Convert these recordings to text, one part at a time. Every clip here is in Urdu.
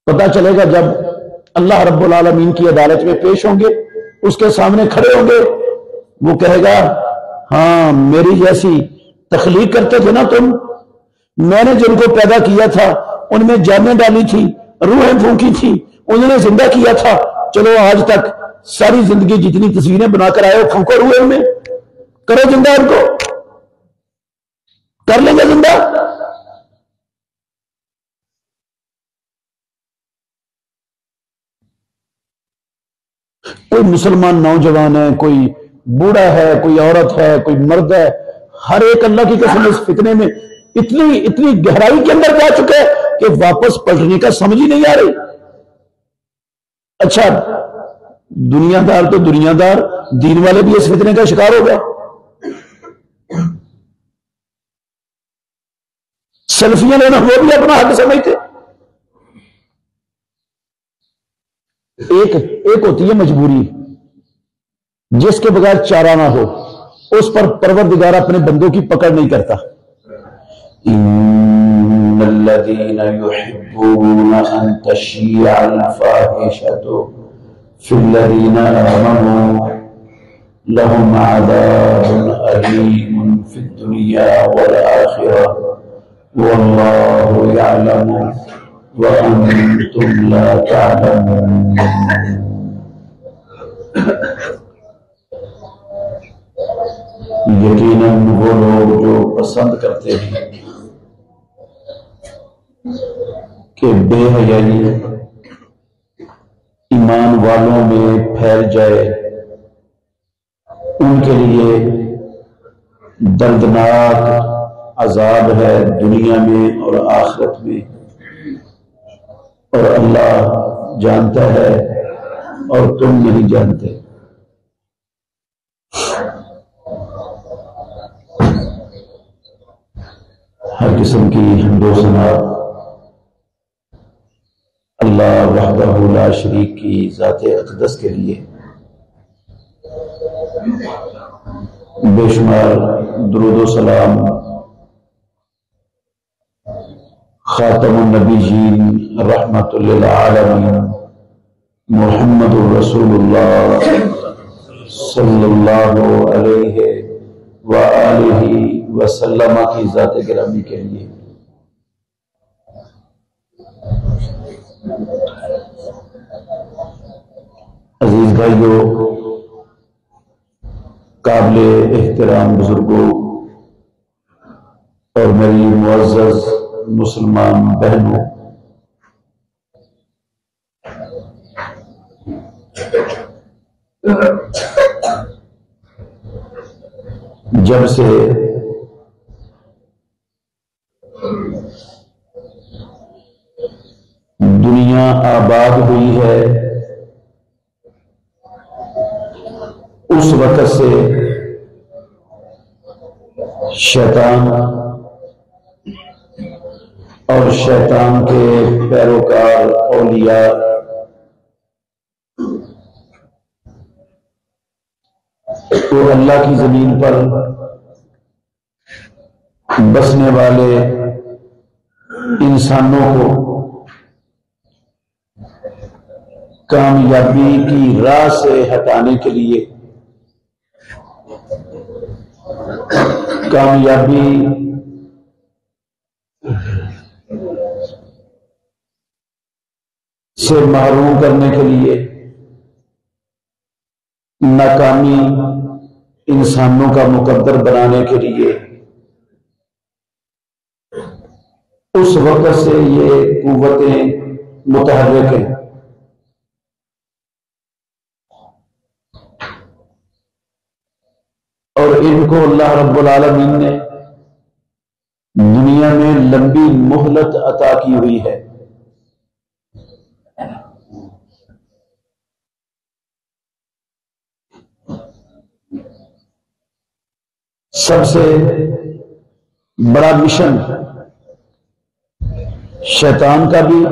پتہ چلے گا جب اللہ رب العالمین کی عدالت میں پیش ہوں گے، اس کے سامنے کھڑے ہوں گے، وہ کہے گا ہاں میری جیسی تخلیق کرتے تھے نا تم، میں نے جن کو پیدا کیا تھا ان میں جانیں ڈالی تھی، روحیں پھونکی تھی، انہوں نے زندہ کیا تھا، چلو آج تک ساری زندگی جتنی تصویریں بنا کر آئے ہو پھونکو روحیں میں، کرو زندہ ان کو، کر لیں گے زندہ؟ کوئی مسلمان نوجوان ہے، کوئی بوڑھا ہے، کوئی عورت ہے، کوئی مرد ہے، ہر ایک اللہ کی قسم اس فتنے میں اتنی گہرائی کے اندر جا چکے کہ واپس پلٹنے کا سمجھ ہی نہیں آ رہی۔ اچھا دنیا دار تو دنیا دار، دین والے بھی اس فتنے کا شکار ہو گئے۔ سیلفیاں لینا وہ بھی اپنا حق سمجھتے۔ ایک ہوتی ہے مجبوری، جس کے بغیر چارہ نہ ہو، اس پر پروردگار اپنے بندوں کی پکڑ نہیں کرتا۔ ان الذين يحبون ان تشيع الفاحشة في الذين آمنوا لهم عذاب أليم في الدنيا والآخرة والله يعلم وأنتم لا تعلمون۔ یقیناً وہ لوگ جو پسند کرتے ہیں کہ بے حیائی ایمان والوں میں پھیل جائے، ان کے لیے دردناک عذاب ہے دنیا میں اور آخرت میں، اور اللہ جانتا ہے اور تم نہیں جانتے۔ ہر قسم کی حمد و ثنا اللہ وحدہ لا شریک کی ذات اقدس کے لیے، بے شمار درود و سلام خاتم النبیین رحمت للعالمین محمد رسول اللہ صلی اللہ علیہ وآلہ وسلم کی ذات گرامی کے لیے۔ عزیز بھائیو، قابل احترام بزرگوں اور میری معزز مسلمان بہنوں، جب سے دنیا آباد ہوئی ہے اس وقت سے شیطان اور شیطان کے پیروکار اولیاء تو اللہ کی زمین پر بسنے والے انسانوں کو کامیابی کی راہ سے ہٹانے کے لیے، کامیابی سے محروم کرنے کے لیے، ناکامی انسانوں کا مقدر بنانے کے لیے، اس وقت سے یہ قوتیں متحرک ہیں۔ اور ان کو اللہ رب العالمین نے دنیا میں لمبی مہلت عطا کی ہوئی ہے۔ سب سے بڑا مشن شیطان کا بھی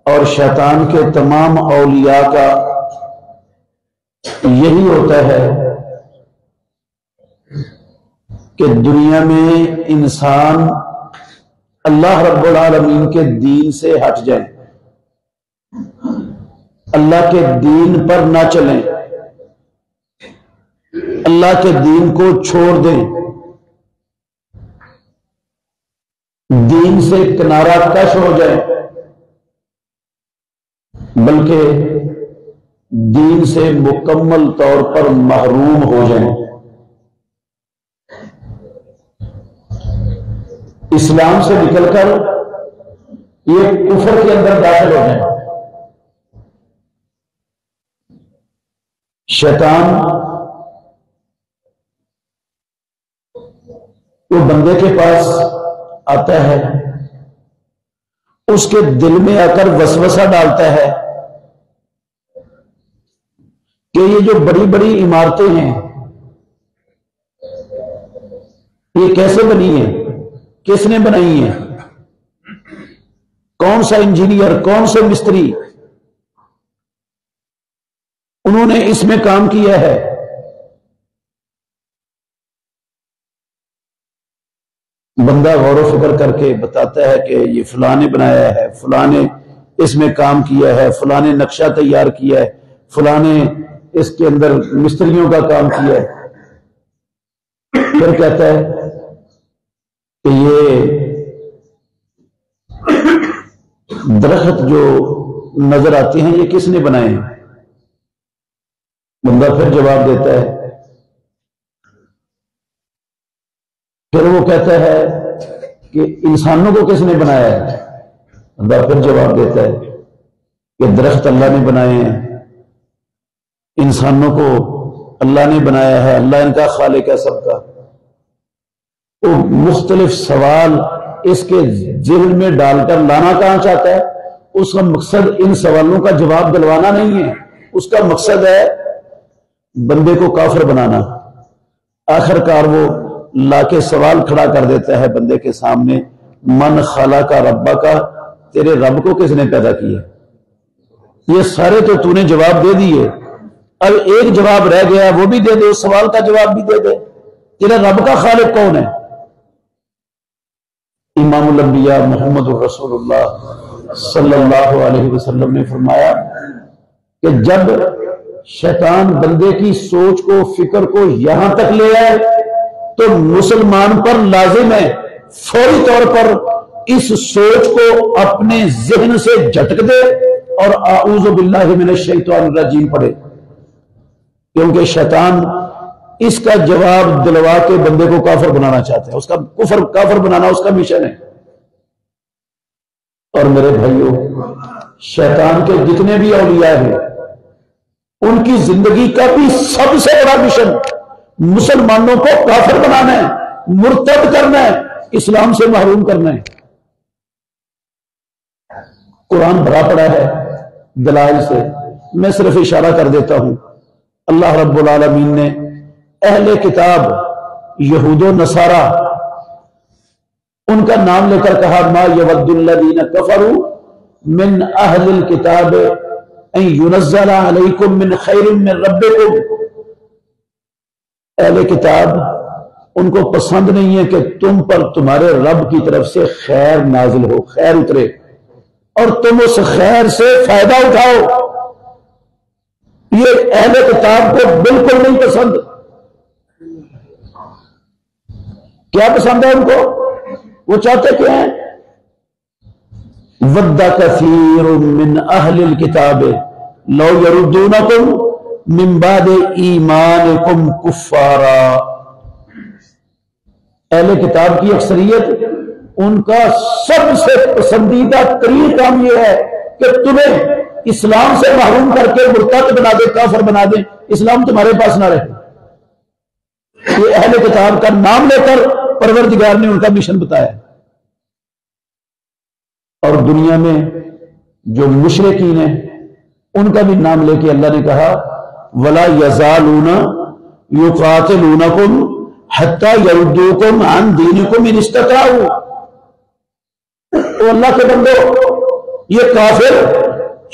اور شیطان کے تمام اولیاء کا یہی ہوتا ہے کہ دنیا میں انسان اللہ رب العالمین کے دین سے ہٹ جائیں۔ اللہ کے دین پر نہ چلیں، اللہ کے دین کو چھوڑ دیں، دین سے کنارہ کش ہو جائیں، بلکہ دین سے مکمل طور پر محروم ہو جائیں، اسلام سے نکل کر یہ کفر کے اندر داخل ہو جائیں۔ شیطان وہ بندے کے پاس آتا ہے، اس کے دل میں آ کر وسوسہ ڈالتا ہے کہ یہ جو بڑی بڑی عمارتیں ہیں یہ کیسے بنی ہیں، کس نے بنائی ہیں، کون سا انجینئر، کون سے مستری انہوں نے اس میں کام کیا ہے۔ بندہ غور و فکر کر کے بتاتا ہے کہ یہ فلاں نے بنایا ہے، فلاں نے اس میں کام کیا ہے، فلاں نے نقشہ تیار کیا ہے، فلاں نے اس کے اندر مستریوں کا کام کیا ہے۔ پھر کہتا ہے کہ یہ درخت جو نظر آتے ہیں یہ کس نے بنائے ہیں؟ بندہ پھر جواب دیتا ہے، پھر وہ کہتا ہے کہ انسانوں کو کس نے بنایا ہے؟ بندہ پھر جواب دیتا ہے کہ درخت اللہ نے بنائے ہیں، انسانوں کو اللہ نے بنایا ہے، اللہ ان کا خالق ہے سب کا۔ وہ مختلف سوال اس کے ذہن میں ڈال کر لانا کہاں چاہتا ہے؟ اس کا مقصد ان سوالوں کا جواب دلوانا نہیں ہے، اس کا مقصد ہے بندے کو کافر بنانا۔ آخر کار وہ لا کے سوال کھڑا کر دیتا ہے بندے کے سامنے، من خلق ربا کا، تیرے رب کو کس نے پیدا کیا؟ یہ سارے تو نے جواب دے دیے، اب ایک جواب رہ گیا، وہ بھی دے دے، اس سوال کا جواب بھی دے دے، تیرے رب کا خالق کون ہے؟ امام الانبیاء محمد رسول اللہ صلی اللہ علیہ وسلم نے فرمایا کہ جب شیطان بندے کی سوچ کو، فکر کو یہاں تک لے آئے تو مسلمان پر لازم ہے فوری طور پر اس سوچ کو اپنے ذہن سے جھٹک دے اور اعوذ باللہ من الشیطان الرجیم پڑھے، کیونکہ شیطان اس کا جواب دلوا کے بندے کو کافر بنانا چاہتا ہے، اس کا کافر بنانا اس کا مشن ہے۔ اور میرے بھائیوں، شیطان کے جتنے بھی اولیاء ہیں ان کی زندگی کا بھی سب سے بڑا مشن مسلمانوں کو کافر بنانا ہے، مرتد کرنا ہے، اسلام سے محروم کرنا ہے۔ قرآن بھرا پڑا ہے دلائل سے، میں صرف اشارہ کر دیتا ہوں۔ اللہ رب العالمین نے اہل کتاب یہود و نصارہ ان کا نام لے کر کہا، ما یود الذین کفروا من اہل الکتاب ان ینزل علیکم من خیر من ربکم۔ اہل کتاب ان کو پسند نہیں ہے کہ تم پر تمہارے رب کی طرف سے خیر نازل ہو، خیر اترے اور تم اس خیر سے فائدہ اٹھاؤ۔ یہ اہل کتاب کو بالکل نہیں پسند۔ کیا پسند ہے ان کو؟ وہ چاہتے کیا ہیں؟ وَدَّ كَثِيرٌ مِّنْ أَهْلِ الْكِتَابِ لَوْ يَرُدُّونَكُمْ مِّن بَعْدِ إِيمَانِكُمْ كُفَّارًا۔ اہل کتاب کی اکثریت ان کا سب سے پسندیدہ ترین کام یہ ہے کہ تمہیں اسلام سے محروم کر کے مرتد بنا دے، کافر بنا دے، اسلام تمہارے پاس نہ رہے۔ یہ اہل کتاب کا نام لے کر پروردگار نے ان کا مشن بتایا۔ اور دنیا میں جو مشرکین ہیں ان کا بھی نام لے کے اللہ نے کہا، وَلَا يَزَالُونَ يُقَاتِلُونَكُمْ حَتَّى يَرُدُّوكُمْ عَنْ دِينِكُمْ إِنِ اسْتَطَاعُوا۔ تو اللہ کے بندو، یہ کافر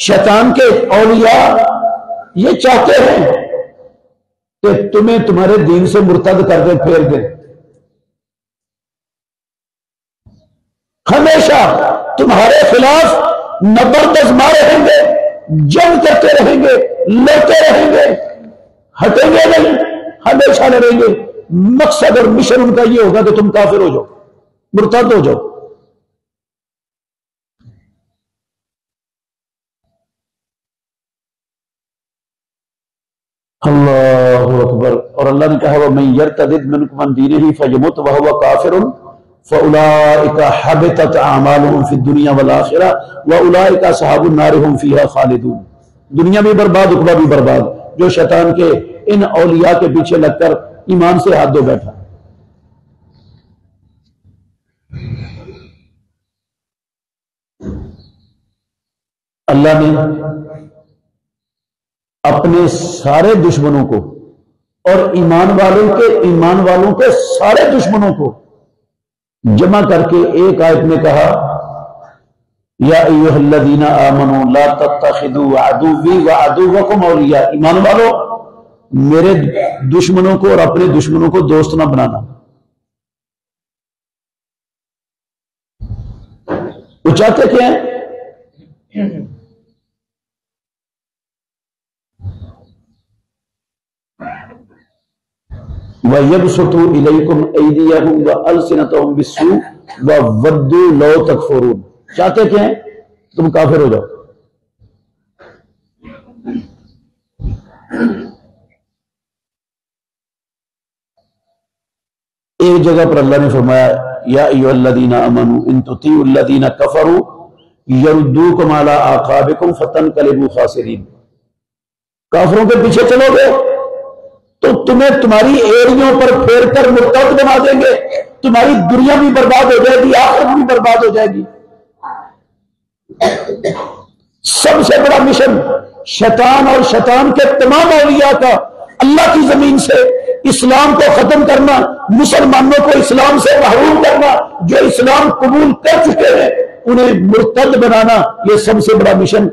شیطان کے اولیاء یہ چاہتے ہیں کہ تمہیں تمہارے دین سے مرتد کر دیں، پھیر دیں، ہمیشہ تمہارے خلاف نبرد آزما رہیں گے، جنگ کرتے رہیں گے، لڑتے رہیں گے، ہٹیں گے نہیں، ہمیشہ لڑیں گے۔ مقصد اور مشن ان کا یہ ہوگا کہ تم کافر ہو جاؤ، مرتد ہو جاؤ۔ اللہ اکبر۔ اور اللہ نے کہا وَمَن يَرْتَدِدْ مِنْكُمْ عَنْ دِينِهِ فَيَمُتْ وَهُوَ كَافِرٌ فَأُولَٰئِكَ حَبِطَتْ أَعْمَالُهُم فِي الدُّنْيَا وَالْآخِرَةِ وَأُولَٰئِكَ أَصْحَابُ النَّارِ هُمْ فِيهَا خَالِدُونَ۔ دنیا بھی برباد، عقبہ بھی برباد، جو شیطان کے ان اولیاء کے پیچھے لگ کر ایمان سے ہاتھ دھو بیٹھا۔ اللہ نے اپنے سارے دشمنوں کو اور ایمان والوں کے سارے دشمنوں کو جمع کر کے ایک آیت میں کہا یا ایھا الذین آمنوا لا تتخذوا عدوی وعدوکم اولیاء، ایمان والوں میرے دشمنوں کو اور اپنے دشمنوں کو دوست نہ بنانا۔ وہ چاہتے کیا ہیں؟ وَيَبْسُطُوا إِلَيْكُمْ أَيْدِيَهُمْ وَأَلْسِنَتَهُمْ بِالسُّوءِ وَوَدُّوا لَوْ تَكْفُرُونَ۔ چاہتے کیا ہیں؟ تم کافر ہو جاؤ۔ ایک جگہ پر اللہ نے فرمایا یا ایھا الذین آمنوا ان تطیعوا الذین کفروا یردوکم علی اعقابکم فتنقلبوا خاسرین۔ کافروں کے پیچھے چلو گے تو تمہیں تمہاری ایڑیوں پر پھیر کر مرتد بنا دیں گے، تمہاری دنیا بھی برباد ہو جائے گی، آخرت بھی برباد ہو جائے گی۔ سب سے بڑا مشن شیطان اور شیطان کے تمام اولیاء کا اللہ کی زمین سے اسلام کو ختم کرنا، مسلمانوں کو اسلام سے محروم کرنا، جو اسلام قبول کر چکے ہیں انہیں مرتد بنانا، یہ سب سے بڑا مشن۔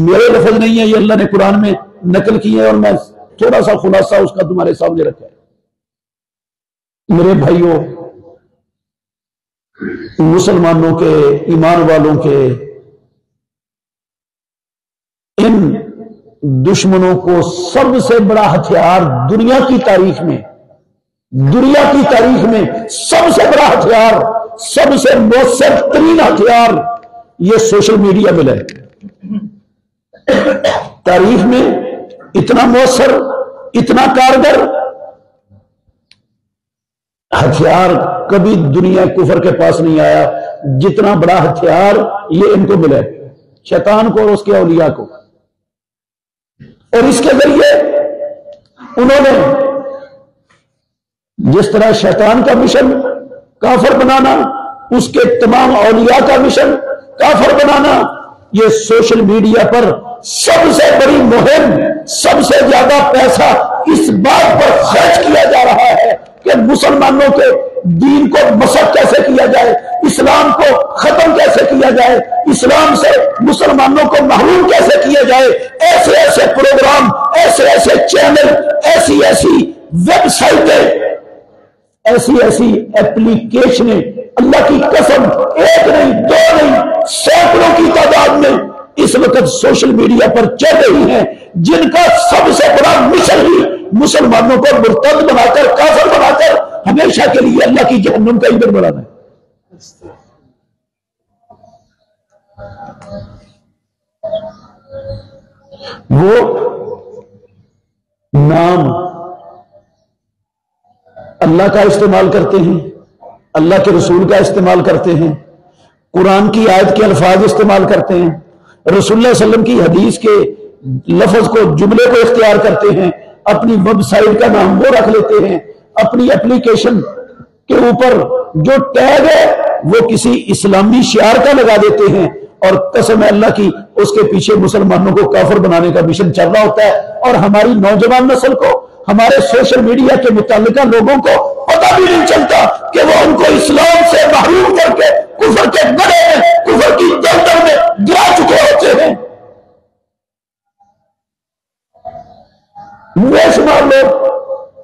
میرے لفظ نہیں ہے، یہ اللہ نے قرآن میں نقل کی ہے اور میں تھوڑا سا خلاصہ اس کا تمہارے سامنے رکھا ہے۔ میرے بھائیوں، مسلمانوں کے، ایمان والوں کے ان دشمنوں کو سب سے بڑا ہتھیار دنیا کی تاریخ میں سب سے بڑا ہتھیار، سب سے مؤثر ترین ہتھیار یہ سوشل میڈیا ملا ہے۔ تاریخ میں اتنا مؤثر، اتنا کارگر ہتھیار کبھی دنیا کفر کے پاس نہیں آیا جتنا بڑا ہتھیار یہ ان کو ملا ہے، شیطان کو اور اس کے اولیاء کو۔ اور اس کے ذریعے انہوں نے جس طرح شیطان کا مشن کافر بنانا، اس کے تمام اولیاء کا مشن کافر بنانا، یہ سوشل میڈیا پر سب سے بڑی مہم، سب سے زیادہ پیسہ اس بات پر خرچ کیا جا رہا ہے کہ مسلمانوں کے دین کو مسخ کیسے کیا جائے، اسلام کو ختم کیسے کیا جائے، اسلام سے مسلمانوں کو محروم کیسے کیا جائے۔ ایسے ایسے پروگرام، ایسے ایسے چینل، ایسی ایسی ویب سائٹیں، ایسی ایسی ایپلیکیشنیں، اللہ کی قسم ایک نہیں، دو نہیں، سینکڑوں کی تعداد میں اس وقت سوشل میڈیا پر چل رہی ہیں، جن کا سب سے بڑا مشن ہی مسلمانوں کو مرتد بنا کر، کافر بنا کر ہمیشہ کے لیے اللہ کی جہنم کا ایندھن بنانا ہے۔ وہ نام اللہ کا استعمال کرتے ہیں، اللہ کے رسول کا استعمال کرتے ہیں، قرآن کی آیت کے الفاظ استعمال کرتے ہیں، رسول اللہ علیہ وسلم کی حدیث کے لفظ کو، جملے کو اختیار کرتے ہیں، اپنی ویب سائٹ کا نام وہ رکھ لیتے ہیں، اپنی اپلیکیشن کے اوپر جو ٹیگ ہے وہ کسی اسلامی شعار کا لگا دیتے ہیں، اور قسم اللہ کی اس کے پیچھے مسلمانوں کو کافر بنانے کا مشن چل رہا ہوتا ہے۔ اور ہماری نوجوان نسل کو، ہمارے سوشل میڈیا کے متعلقہ لوگوں کو پتہ بھی نہیں چلتا کہ وہ ان کو اسلام سے محروم کر کے کفر کے گڑھے میں، کفر کی دلدل میں گرا چکے ہوتے ہیں۔ بے شمار لوگ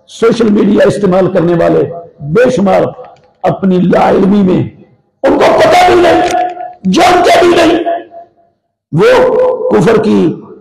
سوشل میڈیا استعمال کرنے والے، بے شمار اپنی لا علمی میں، ان کو پتہ بھی نہیں، جانتے بھی نہیں، وہ کفر کی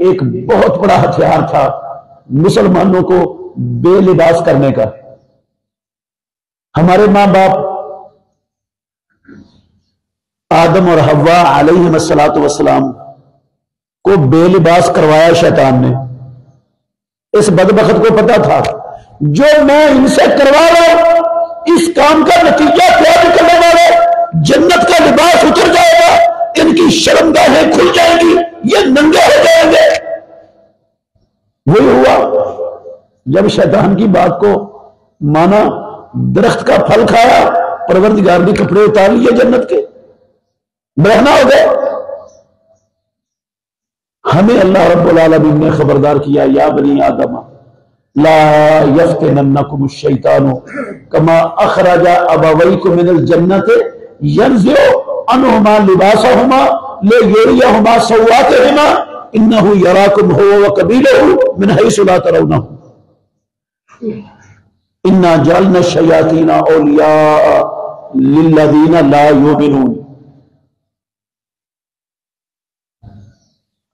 ایک بہت بڑا ہتھیار تھا مسلمانوں کو بے لباس کرنے کا. ہمارے ماں باپ آدم اور حوا علیہم الصلوۃ والسلام کو بے لباس کروایا شیطان نے. اس بدبخت کو پتا تھا جو میں ان سے کروا رہا ہوں اس کام کا نتیجہ کیا نکلنے والا ہے، جنت کا لباس اتر جائے گا، ان کی شرمگاہیں کھل جائیں گی، یہ ننگے ہو جائیں گے. وہی ہوا. جب شیطان کی بات کو مانا، درخت کا پھل کھایا، پروردگار نے کپڑے اتار لیے جنت کے، برہنہ ہو گئے. ہمیں اللہ رب العالمین نے خبردار کیا، یا بنی آدم لا یفتننکم الشیطان کما اخرج ابویکم من الجنۃ ینزع عنہما لباسہما لیریہما سوآتہما انہ یراکم هو وقبیلہ من حیث لا ترونہم انا جعلنا الشیاطین اولیاء للذین لا یؤمنون.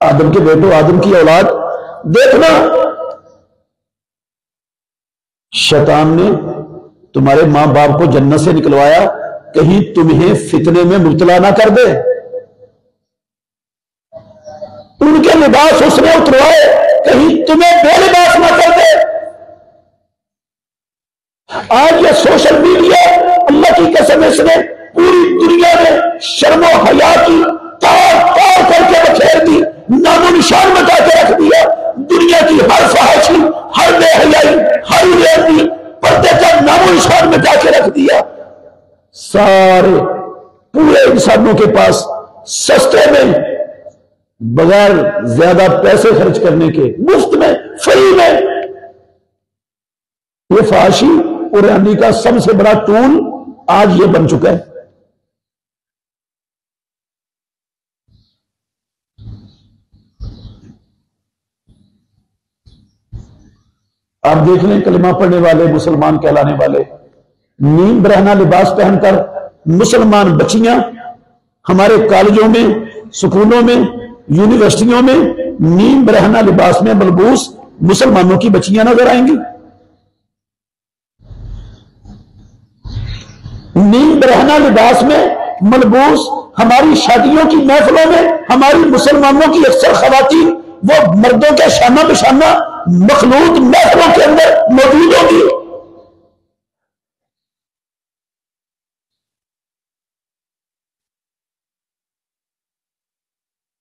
آدم کے بیٹو، آدم کی اولاد، دیکھنا شیطان نے تمہارے ماں باپ کو جنت سے نکلوایا کہیں تمہیں فتنے میں مبتلا نہ کر دے. ان کے لباس اس نے اتروائے کہیں تمہیں بے لباس نہ کر دے. آج یہ سوشل میڈیا، اللہ کی قسم، اس نے پوری دنیا میں شرم و حیا کی تار تار کر کے بکھیر دی، نام و نشان مٹا کے رکھ دیا. دنیا کی ہر فحاشی، ہر بے حیائی، ہر ریاضی، پردے کا نام و نشان مٹا کے رکھ دیا. سارے پورے انسانوں کے پاس سستے میں، بغیر زیادہ پیسے خرچ کرنے کے، مفت میں، فری میں، یہ فحاشی اور ریاضی کا سب سے بڑا ٹول آج یہ بن چکا ہے. آپ دیکھ لیں کلمہ پڑھنے والے مسلمان کہلانے والے نیم برہنہ لباس پہن کر، مسلمان بچیاں ہمارے کالجوں میں، سکولوں میں، یونیورسٹیوں میں نیم برہنہ لباس میں ملبوس مسلمانوں کی بچیاں نظر آئیں گی. نیم برہنہ لباس میں ملبوس ہماری شادیوں کی محفلوں میں ہماری مسلمانوں کی اکثر خواتین وہ مردوں کے شانہ بشانہ مخلوط محفلوں کے اندر موجود ہوگی.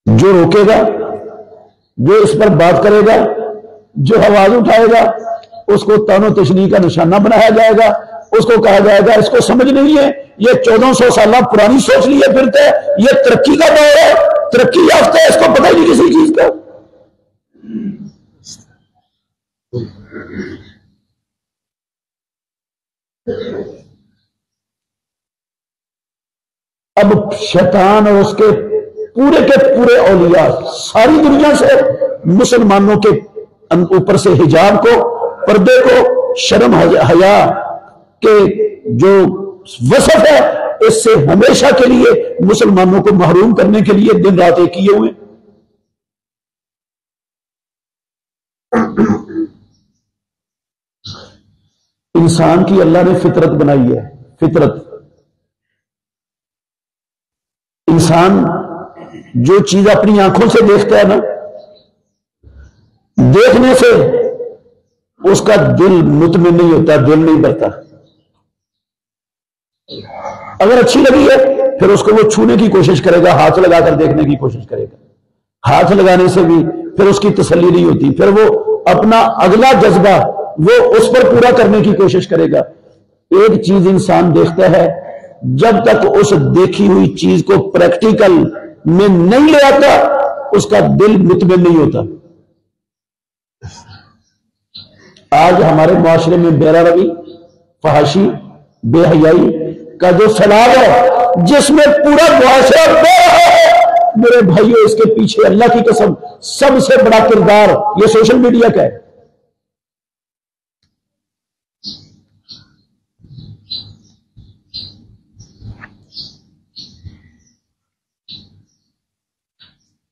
جو روکے گا، جو اس پر بات کرے گا، جو آواز اٹھائے گا، اس کو تان و تشنیع کا نشانہ بنایا جائے گا. اس کو کہا جائے گا اس کو سمجھ نہیں ہے، یہ 1400 سالہ پرانی سوچ لیے پھرتے ہے، یہ ترقی کا دور ہے، ترقی یافتہ ہے، اس کو پتہ ہی نہیں کسی چیز کا. اب شیطان اور اس کے پورے اولیاء ساری دنیا سے مسلمانوں کے اوپر سے حجاب کو، پردے کو، شرم حیا کے جو وصف ہے اس سے ہمیشہ کے لیے مسلمانوں کو محروم کرنے کے لیے دن رات ایک کیے ہوئے. انسان کی اللہ نے فطرت بنائی ہے، فطرت. انسان جو چیز اپنی آنکھوں سے دیکھتا ہے نا، دیکھنے سے اس کا دل مطمئن نہیں ہوتا، دل نہیں بھرتا. اگر اچھی لگی ہے پھر اس کو وہ چھونے کی کوشش کرے گا، ہاتھ لگا کر دیکھنے کی کوشش کرے گا. ہاتھ لگانے سے بھی پھر اس کی تسلی نہیں ہوتی، پھر وہ اپنا اگلا جذبہ وہ اس پر پورا کرنے کی کوشش کرے گا. ایک چیز انسان دیکھتا ہے، جب تک اس دیکھی ہوئی چیز کو پریکٹیکل میں نہیں لے آتا اس کا دل مطمئن نہیں ہوتا. آج ہمارے معاشرے میں بے روی، فحاشی، بے حیائی کا جو سیلاب ہے جس میں پورا معاشرہ بے رہا ہے، میرے بھائیوں اس کے پیچھے اللہ کی قسم سب سے بڑا کردار یہ سوشل میڈیا کا ہے.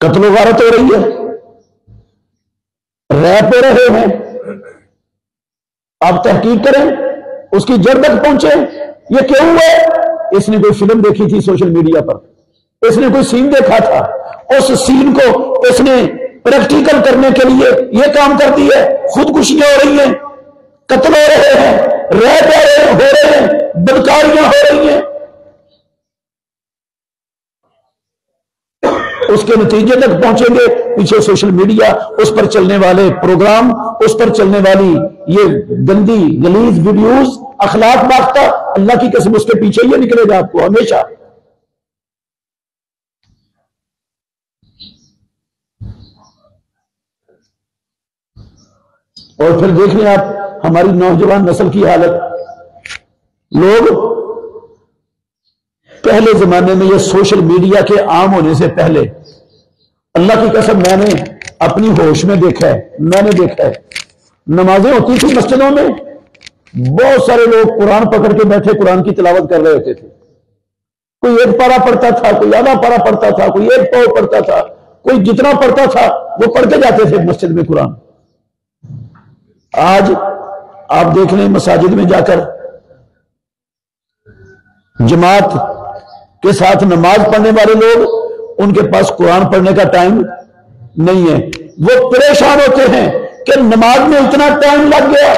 قتل و غارت ہو رہی ہے، ریپ ہو رہے ہیں. آپ تحقیق کریں, اس کی جڑ تک پہنچے. یہ کیوں ہوا ہے؟ اس نے کوئی فلم دیکھی تھی سوشل میڈیا پر, اس نے کوئی سین دیکھا تھا, اس سین کو اس نے پریکٹیکل کرنے کے لیے یہ کام کر دی ہے. خودکشیاں ہو رہی ہیں, قتل ہو رہے ہیں, ریپ ہو رہے ہیں, بدکاریاں ہو رہی ہیں. اس کے نتیجے تک پہنچیں گے. پیچھے سوشل میڈیا, اس پر چلنے والے پروگرام, اس پر چلنے والی یہ گندی غلیظ ویڈیوز, اخلاق باختہ, اللہ کی قسم اس کے پیچھے یہ نکلے گا آپ کو ہمیشہ. اور پھر دیکھ لیں آپ ہماری نوجوان نسل کی حالت. لوگ پہلے زمانے میں یہ سوشل میڈیا کے عام ہونے سے پہلے, اللہ کی قسم میں نے اپنی ہوش میں دیکھا ہے, میں نے دیکھا ہے, نمازیں ہوتی تھی مسجدوں میں, بہت سارے لوگ قرآن پکڑ کے بیٹھے قرآن کی تلاوت کر رہے ہوتے تھے. کوئی ایک پارا پڑھتا تھا, کوئی آدھا پارا پڑھتا تھا, کوئی ایک پاؤ پڑھتا تھا, کوئی جتنا پڑھتا تھا وہ پڑھ کے جاتے تھے مسجد میں قرآن. آج آپ دیکھ لیں مساجد میں جا کر جماعت کے ساتھ نماز پڑھنے والے لوگ, ان کے پاس قرآن پڑھنے کا ٹائم نہیں ہے. وہ پریشان ہوتے ہیں کہ نماز میں اتنا ٹائم لگ گیا,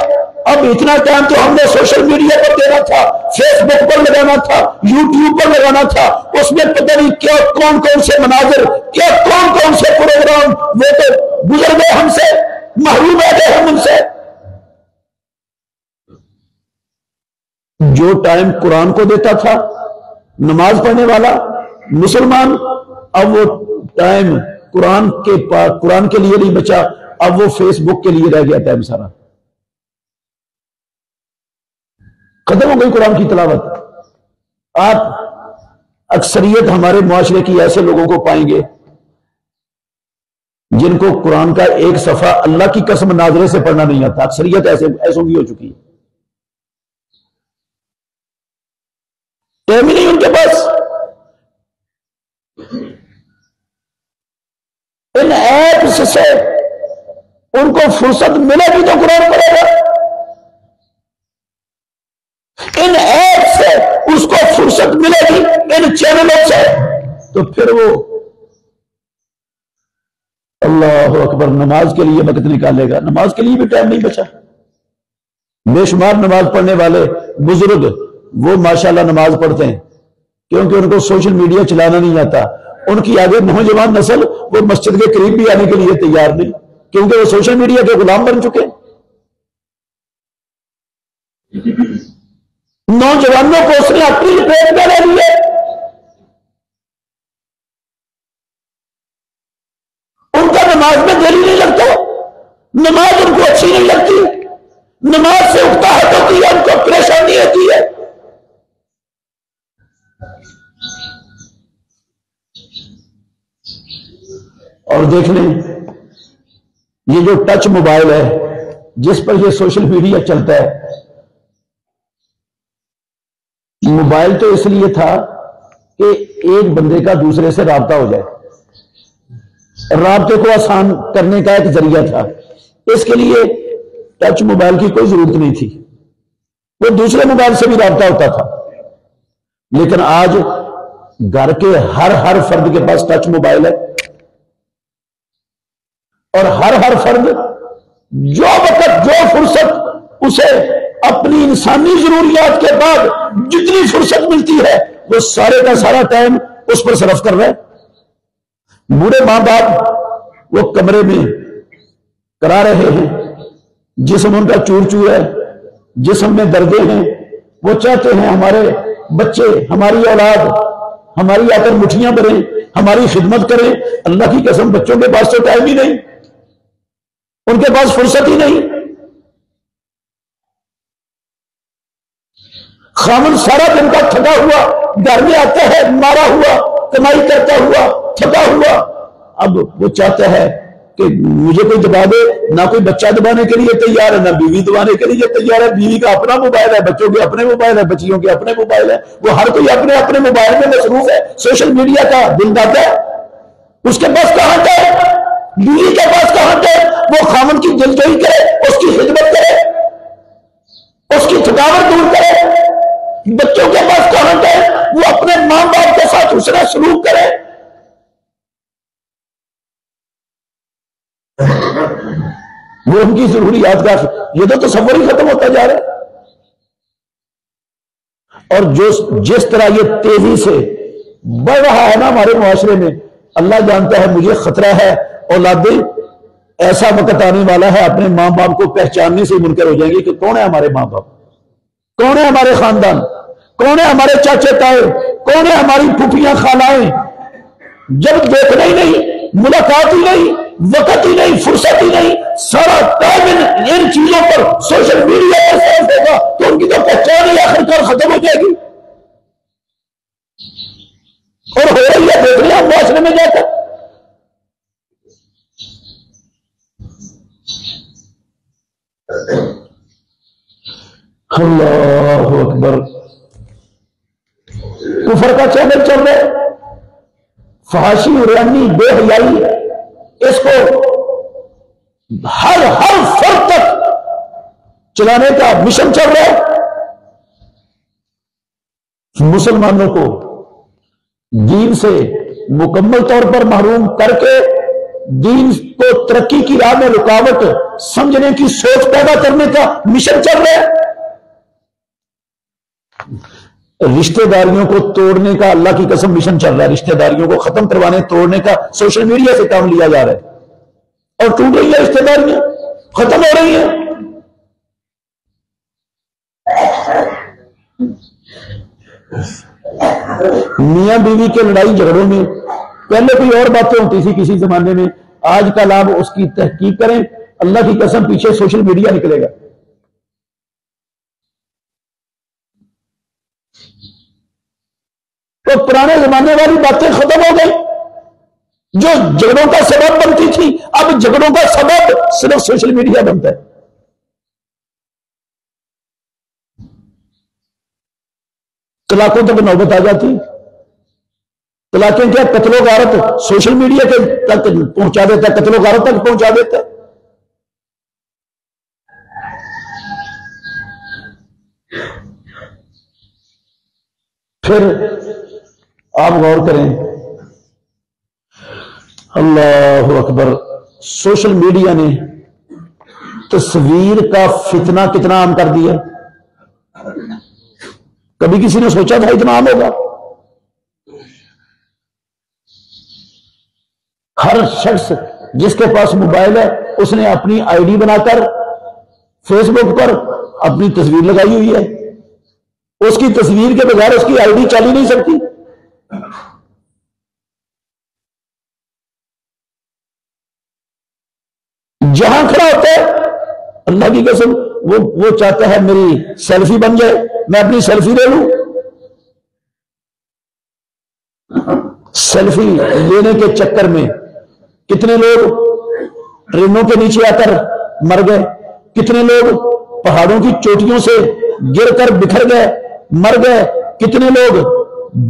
اب اتنا ٹائم تو ہم نے سوشل میڈیا پر دینا تھا, فیس بک پر لگانا تھا, یوٹیوب پر لگانا تھا, اس میں پتہ نہیں کیا کون کون سے مناظر, کیا کون کون سے پروگرام, وہ تو گزر گئے ہم سے, محروم رہ گئے ہم ان سے. جو ٹائم قرآن کو دیتا تھا نماز پڑھنے والا مسلمان, اب وہ ٹائم قرآن کے لیے نہیں بچا, اب وہ فیس بک کے لیے رہ گیا ٹائم سارا. ختم ہو گئی قرآن کی تلاوت. آپ اکثریت ہمارے معاشرے کی ایسے لوگوں کو پائیں گے جن کو قرآن کا ایک صفحہ اللہ کی قسم ناظرے سے پڑھنا نہیں آتا. اکثریت ایسوں کی ہو چکی ہے, ٹائم ہی نہیں ان کے پاس. ان ایپس سے ان کو فرصت ملے گی تو قرآن پڑھے گا, ان ایپ سے اس کو فرصت ملے گی, ان چینلوں سے تو پھر وہ اللہ اکبر نماز کے لیے وقت نکالے گا. نماز کے لیے بھی ٹائم نہیں بچا. بے شمار نماز پڑھنے والے بزرگ وہ ماشاءاللہ نماز پڑھتے ہیں کیونکہ ان کو سوشل میڈیا چلانا نہیں آتا. ان کی آگے نوجوان نسل وہ مسجد کے قریب بھی آنے کے لیے تیار نہیں کیونکہ وہ سوشل میڈیا کے غلام بن چکے. نوجوانوں کو اس نے اپنی لپیٹ میں لے لیے. ان کا نماز میں دل نہیں لگتا, نماز ان کو اچھی نہیں لگتی, نماز سے اکتاہٹ ہوتی ہے, ان کو پریشانی ہوتی ہے. اور دیکھ لیں یہ جو ٹچ موبائل ہے جس پر یہ سوشل میڈیا چلتا ہے, موبائل تو اس لیے تھا کہ ایک بندے کا دوسرے سے رابطہ ہو جائے, رابطے کو آسان کرنے کا ایک ذریعہ تھا. اس کے لیے ٹچ موبائل کی کوئی ضرورت نہیں تھی, وہ دوسرے موبائل سے بھی رابطہ ہوتا تھا. لیکن آج گھر کے ہر فرد کے پاس ٹچ موبائل ہے, اور ہر فرد جو وقت جو فرصت اسے اپنی انسانی ضروریات کے بعد جتنی فرصت ملتی ہے وہ سارے کا سارا ٹائم اس پر صرف کر رہے. بوڑھے ماں باپ وہ کمرے میں کرا رہے ہیں, جسم ان کا چور چور ہے, جسم میں دردیں ہیں, وہ چاہتے ہیں ہمارے بچے, ہماری اولاد ہماری آ کر مٹھیاں بھریں, ہماری خدمت کریں. اللہ کی قسم بچوں کے پاس تو ٹائم ہی نہیں, ان کے پاس فرصت ہی نہیں. خامن سارا دن کا تھکا ہوا گھر میں آتا ہے, مارا ہوا, کمائی کرتا ہوا, تھکا ہوا. اب وہ چاہتا ہے کہ مجھے کوئی دبا دے, نہ کوئی بچہ دبانے کے لیے تیار ہے, نہ بیوی دبانے کے لیے تیار ہے. بیوی کا اپنا موبائل ہے, بچوں کے اپنے موبائل ہے, بچیوں کے اپنے موبائل ہے, وہ ہر کوئی اپنے اپنے موبائل میں مصروف ہے. سوشل میڈیا کا دل داتا ہے, اس کے پاس کہاں ہے بیوی کے پاس کہاں ٹائم؟ وہ خامن کی دلجوئی کرے، اس کی خدمت کرے، اس کی تھکاوٹ دور کرے۔ بچوں کے پاس کہاں ٹائم؟ وہ اپنے ماں باپ کے ساتھ حسنہ سلوک کرے۔ وہ ان کی ضروریات کا، یہ تو تصور ہی ختم ہوتا جا رہا ہے۔ اور جس طرح یہ تیزی سے بڑھ رہا ہے نا ہمارے معاشرے میں، اللہ جانتا ہے مجھے خطرہ ہے اولادیں ایسا وقت آنے والا ہے اپنے ماں باپ کو پہچاننے سے منکر ہو جائیں گے کہ کون ہے ہمارے ماں باپ، کون ہے ہمارے خاندان، کون ہے ہمارے چاچے تائے، کون ہے ہماری پھوپھیاں خالائیں۔ جب دیکھنا ہی نہیں، ملاقات ہی نہیں، وقت ہی نہیں، فرصت ہی نہیں، سارا ٹائم ان چیزوں پر سوشل میڈیا پر صرف ہوگا تو ان کی تو پہچان ہی آخرکار ختم ہو جائے گی۔ اور ہو رہی ہے، دیکھ لیا معاشرے میں جا کر۔ اللہ اکبر، کفر کا چینل چل رہا ہے، فحاشی، ریانی، بے حیائی، اس کو ہر فرد تک چلانے کا مشن چل رہا ہے۔ مسلمانوں کو دین سے مکمل طور پر محروم کر کے دین کو ترقی کی راہ میں رکاوٹ سمجھنے کی سوچ پیدا کرنے کا مشن چل رہا ہے۔ رشتہ داریوں کو توڑنے کا اللہ کی قسم مشن چل رہا ہے، رشتہ داریوں کو ختم کروانے توڑنے کا سوشل میڈیا سے کام لیا جا رہا ہے، اور ٹوٹ رہی ہے رشتہ داریاں، ختم ہو رہی ہیں۔ میاں بیوی کے لڑائی جھگڑوں میں پہلے کوئی اور باتیں ہوتی تھی کسی زمانے میں، آج کل آپ اس کی تحقیق کریں، اللہ کی قسم پیچھے سوشل میڈیا نکلے گا۔ تو پرانے زمانے والی باتیں ختم ہو گئی جو جھگڑوں کا سبب بنتی تھی، اب جھگڑوں کا سبب صرف سوشل میڈیا بنتا ہے۔ طلاقوں تک نوبت آ جاتی، طلاقیں کیا، قتل و غارت سوشل میڈیا کے تک پہنچا دیتا ہے، قتل و غارت تک پہنچا دیتا ہے۔ پھر آپ غور کریں، اللہ اکبر، سوشل میڈیا نے تصویر کا فتنہ کتنا عام کر دیا۔ کبھی کسی نے سوچا تھا اتنا عام ہوگا؟ ہر شخص جس کے پاس موبائل ہے اس نے اپنی آئی ڈی بنا کر فیس بک پر اپنی تصویر لگائی ہوئی ہے، اس کی تصویر کے بغیر اس کی آئی ڈی چل ہی نہیں سکتی۔ جہاں کھڑا ہوتا ہے اللہ کی قسم وہ چاہتا ہے میری سیلفی بن جائے، میں اپنی سیلفی لے لوں۔ سیلفی لینے کے چکر میں کتنے لوگ ٹرینوں کے نیچے آ کر مر گئے، کتنے لوگ پہاڑوں کی چوٹیوں سے گر کر بکھر گئے مر گئے، کتنے لوگ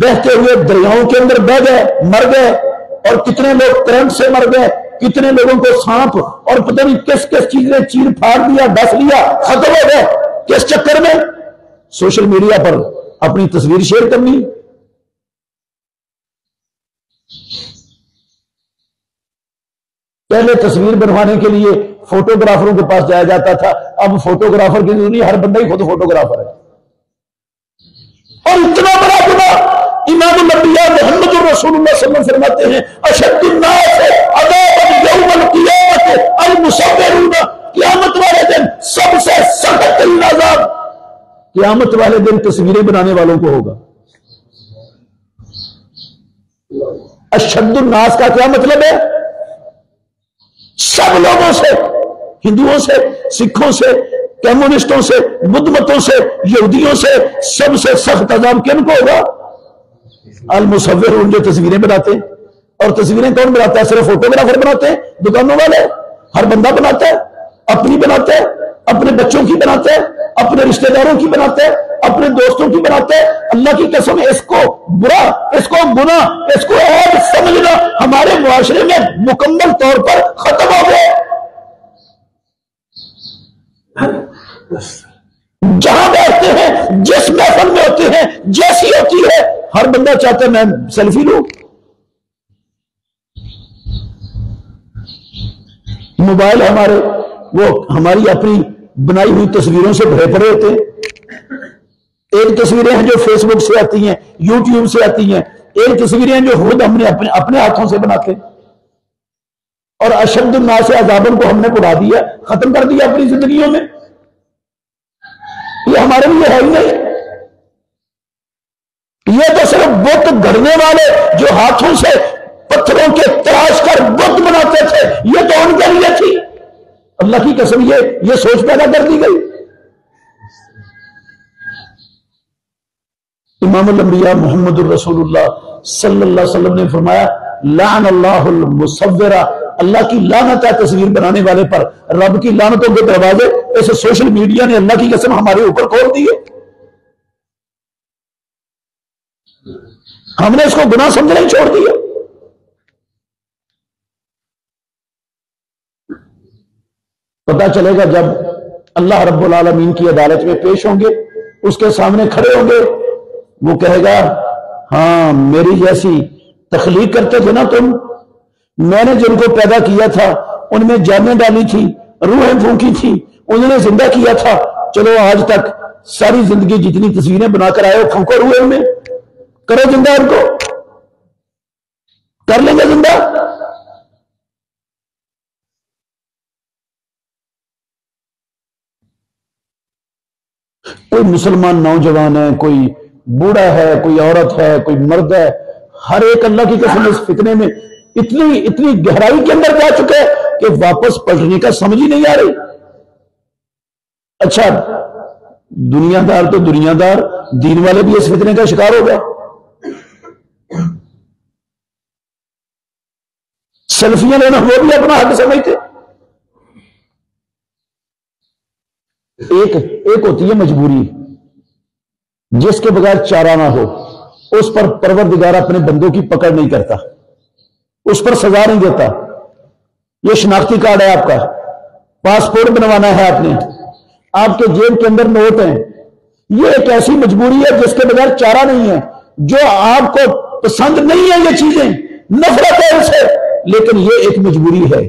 بہتے ہوئے دریاؤں کے اندر بہ گئے مر گئے، اور کتنے لوگ کرنٹ سے مر گئے، کتنے لوگوں کو سانپ اور پتہ نہیں کس کس چیز نے چیر پھاڑ دیا، ڈس لیا، ختم ہو گئے۔ کس چکر میں؟ سوشل میڈیا پر اپنی تصویر شیئر کرنی۔ پہلے تصویر بنوانے کے لیے فوٹوگرافروں کے پاس جایا جاتا تھا، اب فوٹوگرافر کی ضروری، ہر بندہ ہی خود فوٹوگرافر ہے۔ اور اتنا بڑا گناہ امام الانبیاء محمد رسول اللہ صلی اللہ علیہ وسلم فرماتے ہیں اشد الناس عذابا یوم القیامت المصورون، قیامت والے دن سب سے سخت ترین عذاب قیامت والے دن تصویریں بنانے والوں کو ہوگا۔ اشد الناس کا کیا مطلب ہے؟ سب لوگوں سے، ہندوؤں سے، سکھوں سے، کمیونسٹوں سے، بدھ متوں سے، یہودیوں سے، سب سے سخت عذاب کن کو ہوگا؟ المصورون، جو تصویریں بناتے ہیں۔ اور تصویریں کون بناتا ہے؟ صرف فوٹوگرافر بناتے ہیں؟ دکانوں والے؟ ہر بندہ بناتا ہے، اپنی بناتا ہے، اپنے بچوں کی بناتا ہے، اپنے رشتہ داروں کی بناتا ہے، اپنے دوستوں کی بناتا ہے. اللہ کی قسم اس کو برا، اس کو گناہ، اس کو عیب سمجھنا ہمارے معاشرے میں مکمل طور پر ختم ہو گیا. جہاں بیٹھتے ہیں، جس محفل میں ہوتے ہیں، جیسی ہوتی ہے، ہر بندہ چاہتا ہے میں سیلفی لوں. موبائل ہمارے وہ ہماری اپنی بنائی ہوئی تصویروں سے بھرے پڑے ہوتے ہیں. ایک تصویریں ہیں جو فیس بک سے آتی ہیں، یوٹیوب سے آتی ہیں، ایک تصویریں ہیں جو خود ہم نے اپنے ہاتھوں سے بناتے ہیں. اور اشد الناس عذابًا کو ہم نے اڑا دیا، ختم کر دیا اپنی زندگیوں میں. یہ ہمارے لیے ہے ہی نہیں. یہ تو صرف بت گڑنے والے جو ہاتھوں سے پتھروں کے تراش کر بت بناتے تھے، یہ تو ان کے لیے تھی. اللہ کی قسم یہ سوچ پیدا کر دی گئی. امام الانبیاء محمد الرسول اللہ صلی اللہ علیہ وسلم نے فرمایا لعن اللہ المصورہ، اللہ کی لعنت ہے تصویر بنانے والے پر. رب کی لعنتوں کے دروازے ایسے سوشل میڈیا نے اللہ کی قسم ہمارے اوپر کھول دیے. ہم نے اس کو گناہ سمجھنا ہی چھوڑ دیا. پتا چلے گا جب اللہ رب العالمین کی عدالت میں پیش ہوں گے، اس کے سامنے کھڑے ہوں گے، وہ کہے گا ہاں میری جیسی تخلیق کرتے تھے نا تم، میں نے جن کو پیدا کیا تھا ان میں جانیں ڈالی تھی، روحیں پھونکی تھی، انہوں نے زندہ کیا تھا. چلو آج تک ساری زندگی جتنی تصویریں بنا کر آئے ہو، پھونکو روحیں میں، کرو زندہ ان کو، کر لیں گے زندہ. کوئی مسلمان نوجوان ہے، کوئی بوڑھا ہے، کوئی عورت ہے، کوئی مرد ہے، ہر ایک اللہ کی قسم اس فتنے میں اتنی گہرائی کے اندر جا چکے کہ واپس پلٹنے کا سمجھ ہی نہیں آ رہی. اچھا دنیا دار تو دنیا دار، دین والے بھی اس فتنے کا شکار ہو گئے. سیلفیاں لینا وہ بھی اپنا حق سمجھتے. ایک ہوتی ہے مجبوری، جس کے بغیر چارہ نہ ہو، اس پر پروردگار اپنے بندوں کی پکڑ نہیں کرتا، اس پر سزا نہیں دیتا. یہ شناختی کارڈ ہے آپ کا، پاسپورٹ بنوانا ہے آپ نے، آپ کے جیب کے اندر نوٹ ہیں. یہ ایک ایسی مجبوری ہے جس کے بغیر چارہ نہیں ہے. جو آپ کو پسند نہیں ہے یہ چیزیں، نفرت ہے ان سے، لیکن یہ ایک مجبوری ہے.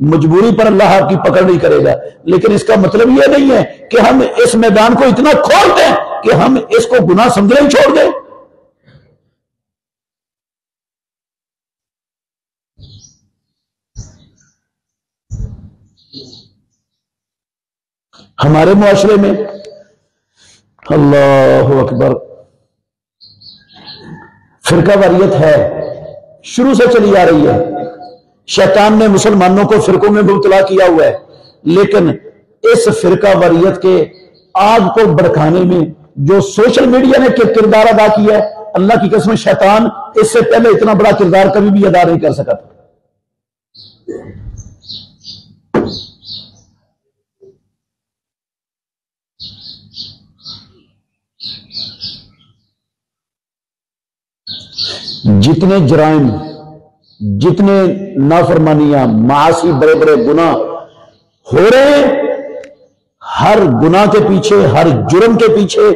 مجبوری پر اللہ آپ کی پکڑ نہیں کرے گا. لیکن اس کا مطلب یہ نہیں ہے کہ ہم اس میدان کو اتنا کھول دیں کہ ہم اس کو گناہ سمجھنا ہی چھوڑ دیں. ہمارے معاشرے میں اللہ اکبر فرقہ واریت ہے، شروع سے چلی آ رہی ہے. شیطان نے مسلمانوں کو فرقوں میں مبتلا کیا ہوا ہے، لیکن اس فرقہ واریت کے آگ کو بھڑکانے میں جو سوشل میڈیا نے کردار ادا کیا ہے، اللہ کی قسم شیطان اس سے پہلے اتنا بڑا کردار کبھی بھی ادا نہیں کر سکا تھا. جتنے جرائم، جتنے نافرمانیاں، معاصی، بڑے بڑے گناہ ہو رہے ہیں، ہر گناہ کے پیچھے، ہر جرم کے پیچھے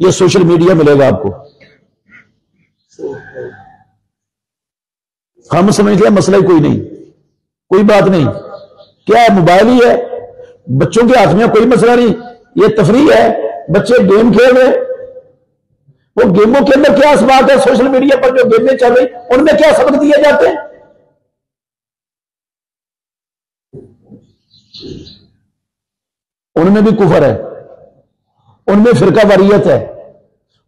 یہ سوشل میڈیا ملے گا آپ کو. ہم سمجھتے ہیں مسئلہ ہی کوئی نہیں، کوئی بات نہیں، کیا ہے موبائل ہی ہے، بچوں کے ہاتھ میں کوئی مسئلہ نہیں، یہ تفریح ہے، بچے گیم کھیل رہے. وہ گیموں کے اندر کیا اسباق ہے؟ سوشل میڈیا پر جو گیمیں چل رہی ان میں کیا سبق دیے جاتے ہیں؟ ان میں بھی کفر ہے، ان میں فرقہ واریت ہے،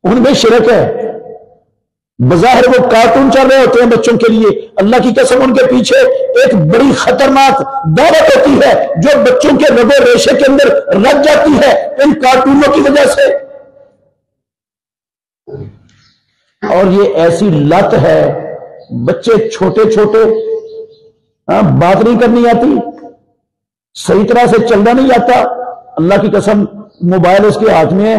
ان میں شرک ہے. بظاہر وہ کارٹون چل رہے ہوتے ہیں بچوں کے لیے، اللہ کی قسم ان کے پیچھے ایک بڑی خطرناک دعوت ہوتی ہے جو بچوں کے رگ و ریشے کے اندر رچ جاتی ہے ان کارٹونوں کی وجہ سے. اور یہ ایسی لت ہے، بچے چھوٹے چھوٹے، بات نہیں کرنی آتی، صحیح طرح سے چلنا نہیں آتا، اللہ کی قسم موبائل اس کے ہاتھ میں ہے،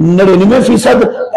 99%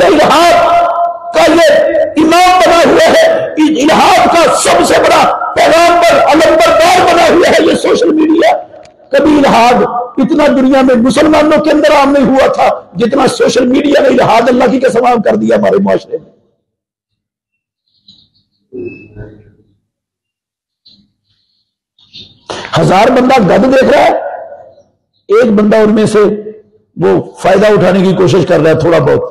سے الہاد کا یہ امام بنا ہوا ہے، الہاد کا سب سے بڑا پیغامبر علمبردار بنا ہوا ہے یہ سوشل میڈیا۔ کبھی الہاد اتنا دنیا میں مسلمانوں کے اندر عام نہیں ہوا تھا جتنا سوشل میڈیا نے الہاد اللہ کی قسم عام کر دیا ہمارے معاشرے میں۔ ہزار بندہ گد دیکھ رہا ہے، ایک بندہ ان میں سے وہ فائدہ اٹھانے کی کوشش کر رہا ہے، تھوڑا بہت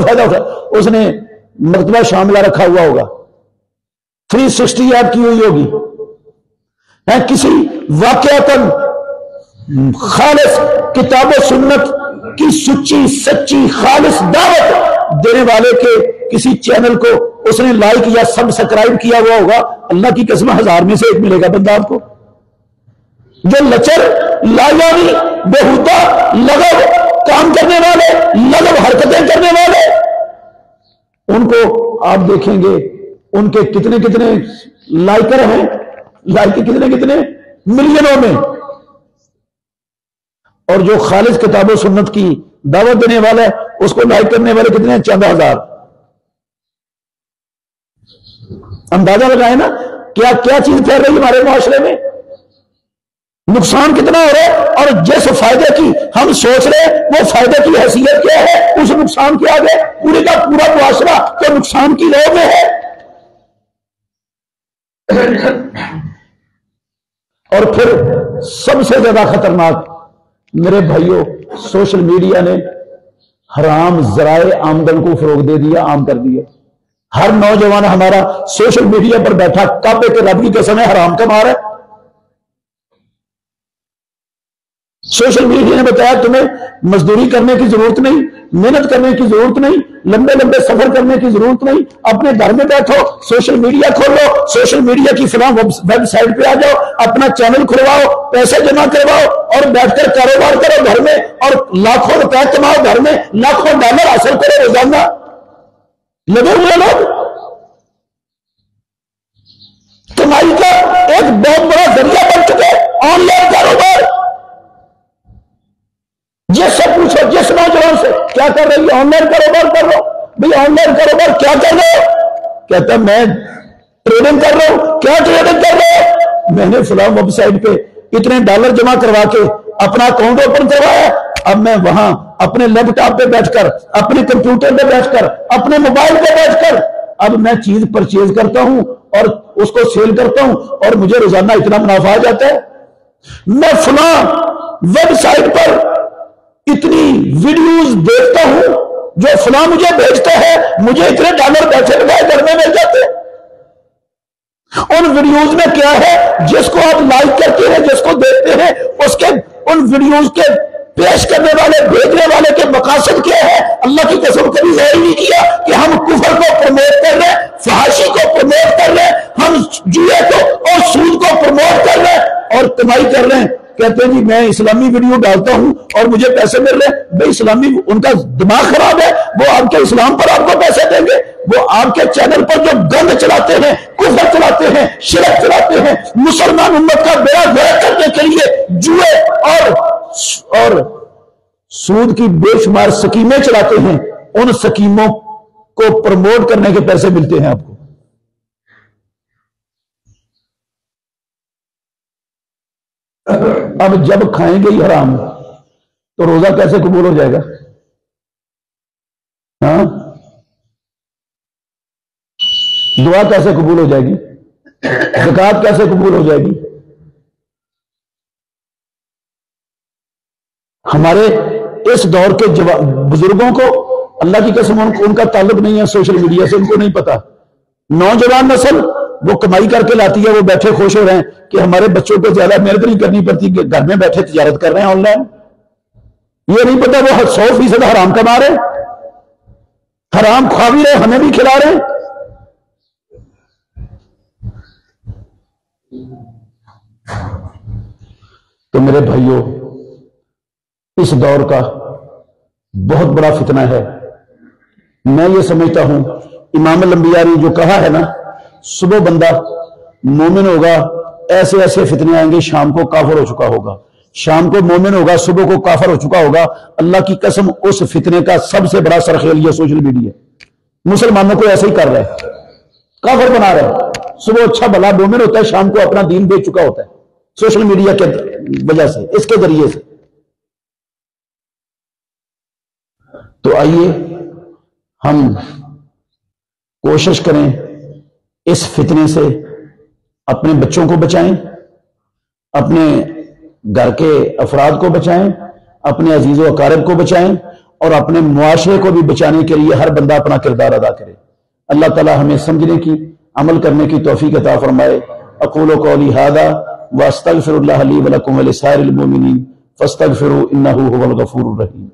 فائدہ اٹھا، اس نے مرتبہ شاملہ رکھا ہوا ہوگا، 360 ایپ کی ہوئی ہوگی، کسی واقعتاً خالص کتاب و سنت کی سچی سچی خالص دعوت دینے والے کے کسی چینل کو اس نے لائک یا سبسکرائب کیا ہوا ہوگا، اللہ کی قسم 1000 میں سے ایک ملے گا بندہ آپ کو۔ جو لچر لایانی بےہودہ لغو کام کرنے والے، لغو حرکتیں کرنے والے، ان کو آپ دیکھیں گے ان کے کتنے کتنے لائکر ہیں، لائک کتنے ملینوں میں، اور جو خالص کتاب و سنت کی دعوت دینے والا ہے اس کو لائک کرنے والے کتنے ہیں؟ چند ہزار۔ اندازہ لگائیں نا کیا کیا چیز پھیل رہی ہے ہمارے معاشرے میں، نقصان کتنا ہو رہا ہے، اور جس فائدے کی ہم سوچ رہے ہیں وہ فائدے کی حیثیت کیا ہے، اس نقصان کے آگے پورے کا پورا معاشرہ تو نقصان کی لو میں ہے۔ اور پھر سب سے زیادہ خطرناک میرے بھائیوں، سوشل میڈیا نے حرام ذرائع آمدن کو فروغ دے دیا، عام کر دیا۔ ہر نوجوان ہمارا سوشل میڈیا پر بیٹھا کعبے کے رب کی قسم ہے حرام کما رہا ہے۔ سوشل میڈیا نے بتایا تمہیں مزدوری کرنے کی ضرورت نہیں، محنت کرنے کی ضرورت نہیں، لمبے لمبے سفر کرنے کی ضرورت نہیں، اپنے گھر میں بیٹھو، سوشل میڈیا کھولو، سوشل میڈیا کی فلاں ویب سائٹ پہ آ جاؤ، اپنا چینل کھلواؤ، پیسے جمع کرواؤ اور بیٹھ کر کاروبار کرو گھر میں، اور لاکھوں روپے کماؤ گھر میں، لاکھوں ڈالر حاصل کرو روزانہ۔ لگے ہوئے لوگ کمائی کا ایک بہت بڑا ذریعہ بن چکے، آن لائن کاروبار۔ جس سے پوچھو، جس نوجوان سے کیا کر رہی ہے، آن لائن کاروبار کر رہا ہوں۔ بھئی آن لائن کاروبار کیا کر رہے ہو؟ کہتا میں ٹریڈنگ کر رہا ہوں۔ کیا ٹریڈنگ کر رہے ہو؟ میں نے فلاں ویب سائٹ پہ اتنے ڈالر جمع کروا کے اپنا اکاؤنٹ اوپن کروایا، اب میں وہاں اپنے لیپ ٹاپ پہ بیٹھ کر، اپنے کمپیوٹر پہ بیٹھ کر، اپنے موبائل پہ بیٹھ کر اب میں چیز پرچیز کرتا ہوں اور اس کو سیل کرتا ہوں، اور مجھے روزانہ اتنا منافع آ جاتا ہے۔ میں فلاں ویب سائٹ پر اتنی ویڈیوز دیکھتا ہوں، جو فلاں مجھے بھیجتا ہے، مجھے اتنے ڈالر بیٹھے بٹھائے گھر میں مل جاتے ہیں۔ ان ویڈیوز میں کیا ہے، جس کو آپ لائک کرتے ہیں، جس کو دیکھتے ہیں، اس کے ان ویڈیوز کے پیش کرنے والے، بھیجنے والے کے مقاصد کیا ہے؟ اللہ کی قسم کبھی ظاہر نہیں کیا کہ ہم کفر کو پروموٹ کر رہے ہیں، فحاشی کو پروموٹ کر رہے ہیں، ہم جوئے کو اور سود کو پروموٹ کر رہے ہیں اور کمائی کر رہے ہیں۔ کہتے ہیں جی میں اسلامی ویڈیو ڈالتا ہوں اور مجھے پیسے مل رہے ہیں۔ بھائی اسلامی، ان کا دماغ خراب ہے، وہ آپ کے اسلام پر آپ کو پیسے دیں گے؟ وہ آپ کے چینل پر جو گند چلاتے ہیں، کفر چلاتے ہیں، شرک چلاتے ہیں، مسلمان امت کا بیڑا غرق کرنے کے لیے جوئے اور سود کی بے شمار سکیمیں چلاتے ہیں، ان سکیموں کو پروموٹ کرنے کے پیسے ملتے ہیں آپ کو۔ اب جب کھائیں گے ہی حرام تو روزہ کیسے قبول ہو جائے گا؟ ہاں، دعا کیسے قبول ہو جائے گی؟ زکوٰۃ کیسے قبول ہو جائے گی؟ ہمارے اس دور کے بزرگوں کو اللہ کی قسم ان کا تعلق نہیں ہے سوشل میڈیا سے، ان کو نہیں پتا۔ نوجوان نسل وہ کمائی کر کے لاتی ہے، وہ بیٹھے خوش ہو رہے ہیں کہ ہمارے بچوں کو زیادہ محنت نہیں کرنی پڑتی، کہ گھر میں بیٹھے تجارت کر رہے ہیں آن لائن۔ یہ نہیں پتا وہ 100% حرام کما رہے ہیں، حرام کھا بھی رہے، ہمیں بھی کھلا رہے ہیں۔ تو میرے بھائیوں، اس دور کا بہت بڑا فتنہ ہے۔ میں یہ سمجھتا ہوں امام الانبیاء نے جو کہا ہے نا، صبح بندہ مومن ہوگا، ایسے ایسے فتنے آئیں گے، شام کو کافر ہو چکا ہوگا۔ شام کو مومن ہوگا، صبح کو کافر ہو چکا ہوگا. اللہ کی قسم اس فتنے کا سب سے بڑا سرخیل یہ سوشل میڈیا. مسلمانوں کو ایسے ہی کر رہا ہے، کافر بنا رہا ہے. صبح اچھا بھلا مومن ہوتا ہے، شام کو اپنا دین بیچ چکا ہوتا ہے سوشل میڈیا کے وجہ سے، اس کے ذریعے سے. تو آئیے ہم کوشش کریں اس فتنے سے اپنے بچوں کو بچائیں، اپنے گھر کے افراد کو بچائیں، اپنے عزیز و اقارب کو بچائیں، اور اپنے معاشرے کو بھی بچانے کے لیے ہر بندہ اپنا کردار ادا کرے. اللہ تعالی ہمیں سمجھنے کی، عمل کرنے کی توفیق عطا فرمائے. اقول قولی ھذا واستغفر اللہ لی ولکم ولسائر المؤمنین فاستغفروا انہ ھو الغفور الرحیم.